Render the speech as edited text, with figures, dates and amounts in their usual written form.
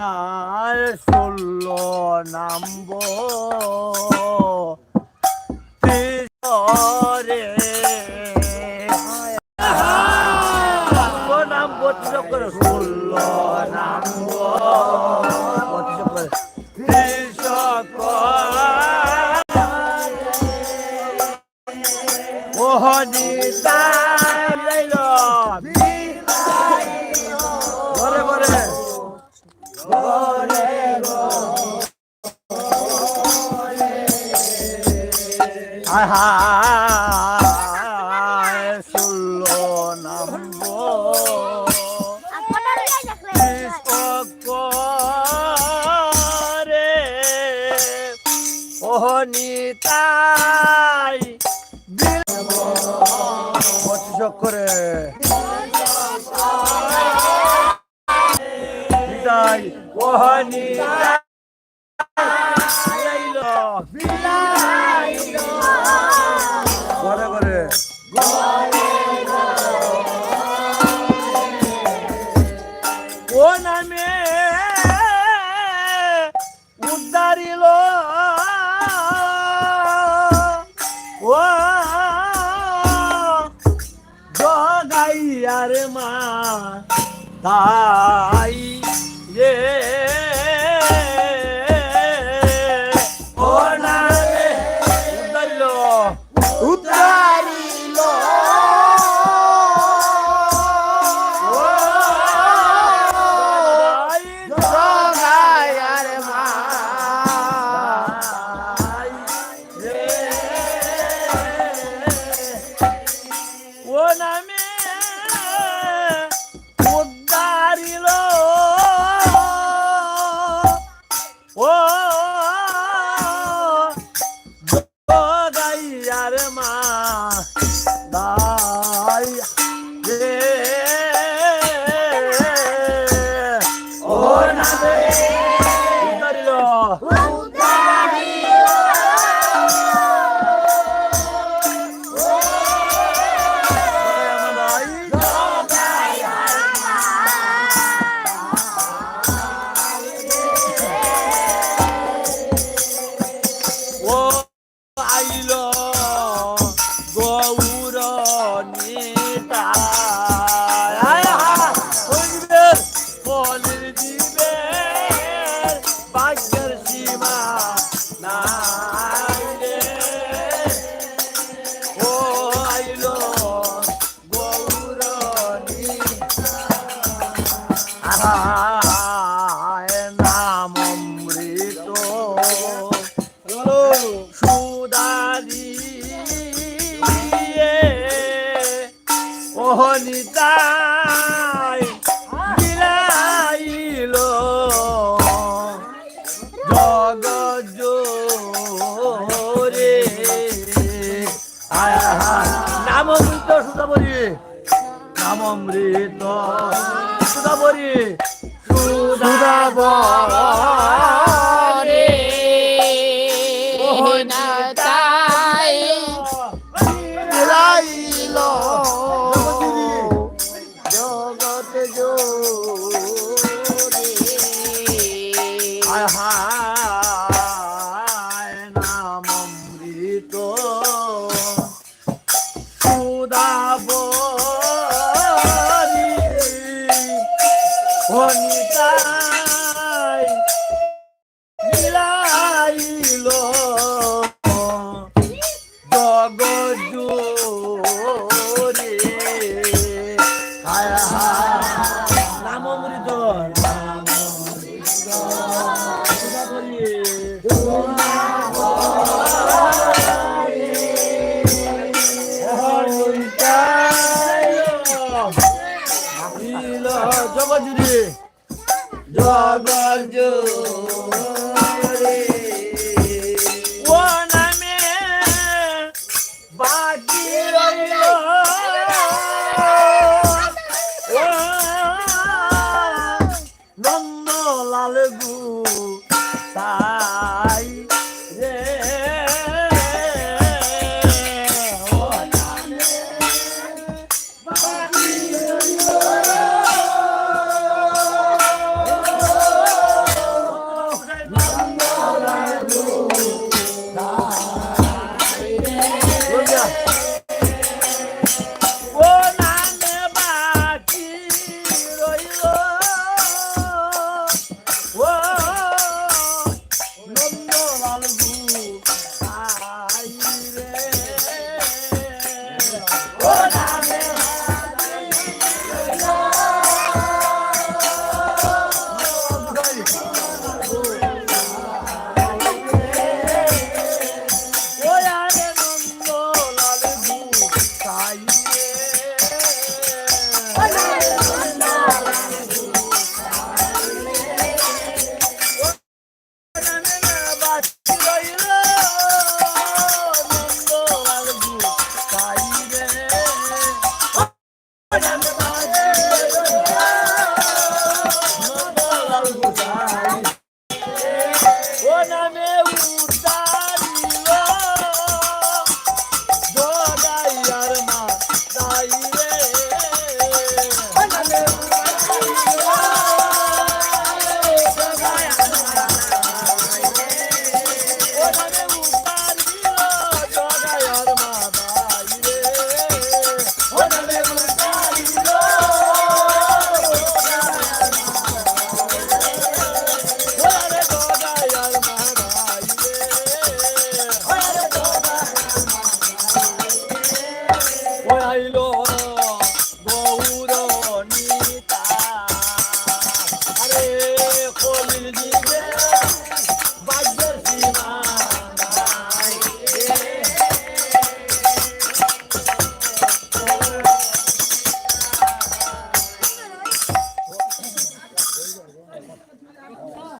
আর 16 নামব রে নাম 32 করে 16 নামব 32 করে মোহনিতা নিতাই করে নিতাই ওহনি করে করে ও নামে উদ্ধারিল আর মা তাই রে ও না রে উদ্ধারিল আর মা ও নামে উদ্ধারিল ও গাইয়ার মা দাই রে ও নামে উদ্ধারিল আইল গৌর নেতা ফলের দিবে ভাগ্যের সীমা নাই রে ও আইল গৌর নাম অমৃত সুদারি ওহনিতাই বিলাইল জগজোরে নাম অমৃত সুদাবরী নাম অমৃত সুদাবরী সুদাবরী তাই বিলাইল জগত জোরে হায় নাম অমৃত সুদাবরী অনিতাই বিলাইল জগজোরে নাম অমৃত জগজুরে জগজোরে ও নামে বাকি রইল ও নন্দলাল গু তাই রে